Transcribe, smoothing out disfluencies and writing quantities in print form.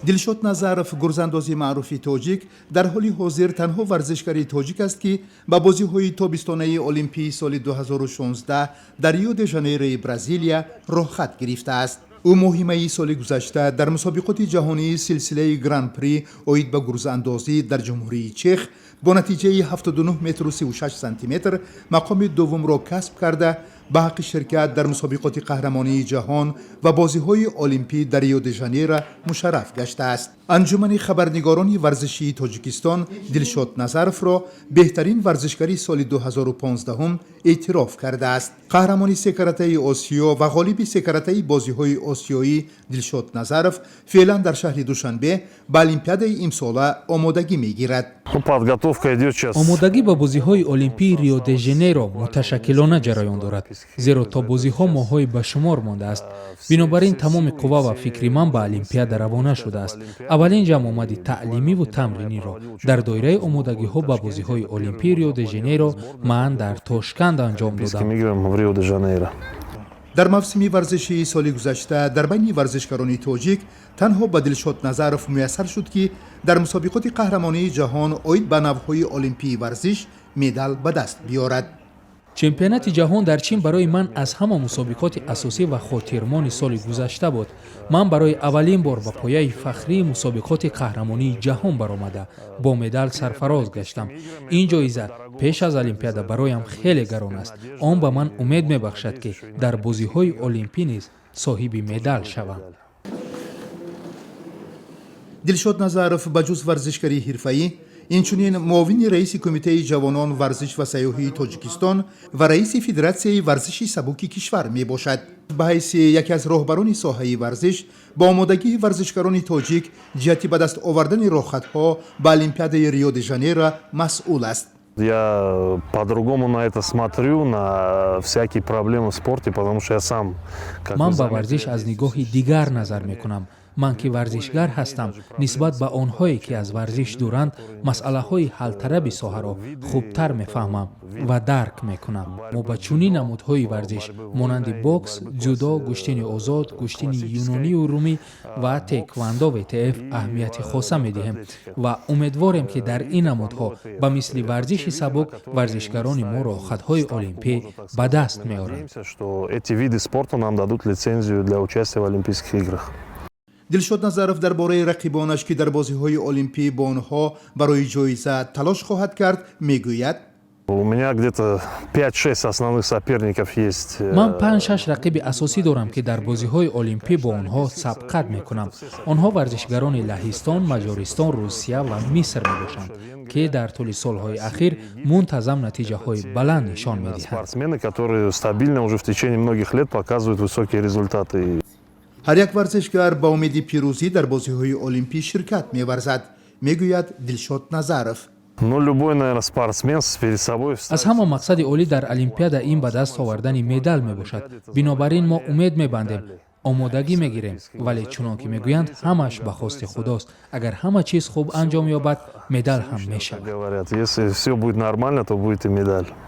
дилшод Назаров, гурзандози маъруфи тоҷик, дар ҳоли ҳозир танҳо варзишгари тоҷик аст ки ба бозиҳои тобистонаи олимпии соли 2016 дар рио де жанейрои бразилия роҳхат гирифтааст. ӯ моҳи майи соли гузашта дар мусобиқоти ҷаҳонии силсилаи гран-при оид ба гурзандозӣ дар ҷумҳурии Чех бо натиҷаи 79 метру 36 сантиметр мақоми дуввумро касб карда ба ҳаққи ширкат дар мусобиқоти қаҳрамонии ҷаҳон ва бозиҳои олимпӣ дар рио де жанейро мушарраф гаштааст. анҷумани хабарнигорони варзишии тоҷикистон дилшод Назаровро беҳтарин варзишгари соли 2015 эътироф кардааст. қаҳрамони секаратаи осиё ва ғолиби секаратаи бозиҳои осиёӣ дилшод Назаров феълан дар шаҳри Душанбе ба олимпиадаи имсола омодагӣ мегирад. омодагӣ ба бозиҳои олимпии рио де жанейро муташаккилона ҷараён дорад, зеро то бозиҳо моҳҳои ба шумор мондааст. бинобар ин тамоми қувва ва фикри ман ба олимпиада равона шудааст. аввалин ҷамъомади таълимиву тамриниро дар доираи омодагиҳо ба бозиҳои олимпии рио де жанейро ман дар Тошканд анҷом додам. дар мавсими варзишии соли гузашта дар байни варзишгарони тоҷик танҳо ба Дилшод Назаров муяссар шуд ки дар мусобиқоти қаҳрамонии ҷаҳон оид ба навъҳои олимпии варзиш медал ба даст биёрад. чемпионати ҷаҳон дар чин барои ман аз ҳама мусобиқоти асосӣ ва хотирмони соли гузашта буд. ман барои аввалин бор ба пояи фахрии мусобиқоти қаҳрамонии ҷаҳон баромада бо медал сарфароз гаштам. ин ҷоиза пеш аз олимпиада бароям хеле гарон аст. он ба ман умед мебахшад ки дар бозиҳои олимпӣ низ соҳиби медал шавам. Дилшод Назаров ба ҷуз варзишгари ҳирфаӣ инчунин муовини раиси кумитаи ҷавонон варзиш ва сайёҳии Тоҷикистон ва раиси федератсияи варзиши сабуки кишвар мебошад. ба ҳайси яке аз роҳбарони соҳаи варзиш ба омодагии варзишгарони тоҷик ҷиҳати ба даст овардани роҳхатҳо ба олимпиадаи рио де жанейро масъул аст. Я по-другому на это смотрю, на всякие проблемы в спорте, потому что я сам... ман ба варзиш аз нигоҳи дигар назар мекунам. ман ки варзишгар ҳастам, нисбат ба онҳое ки аз варзиш дуранд, масъалаҳои ҳалтараби соҳаро хубтар мефаҳмам ва дарк мекунам. мо ба чунин намудҳои варзиш монанди бокс, ҷудо, гӯштини озод, гӯштини юнонию румӣ ва теквандо ВТФ аҳамияти хоса медиҳем ва умедворем ки дар ин намудҳо ба мисли варзиши сабук варзишгарони мо роҳхатҳои олимпӣ ба даст меоранд. Эти виды спорта нам дадут лицензию для участия в Олимпийских играх. Дилшод Назаров дар бораи рақибонаш ки дар бозиҳои олимпӣ бо онҳо барои ҷоиза талош хоҳад кард мегӯяд: У меня где-то 5-6 основных соперников есть. ман 5-6 рақиби асосӣ дорам ки дар бозиҳои олимпӣ бо онҳо сабқат мекунам. онҳо варзишгарони Лаҳистон, Маҷористон, Русия ва Миср мебошанд ки дар тӯли солҳои ахир мунтазам натиҷаҳои баланд нишон медиҳанд. Спортсмены, которые стабильно уже в течение многих лет показывают высокие результаты. ҳар як варзишгар ба умеди пирӯзӣ дар бозиҳои олимпӣ ширкат меварзад, мегӯяд Дилшод Назаров. Ну, любой, наверное, спортсмен перед собой... аз ҳама мақсади олӣ дар олимпиада ин ба даст овардани медал мебошад. бинобар ин мо умед мебандем, омодагӣ мегирем, вале чунон ки мегӯянд ҳамаш ба хости худост. агар ҳама чиз хуб анҷом ёбад, медал ҳам мешавад. Говорят, если все будет нормально, то будет и медаль.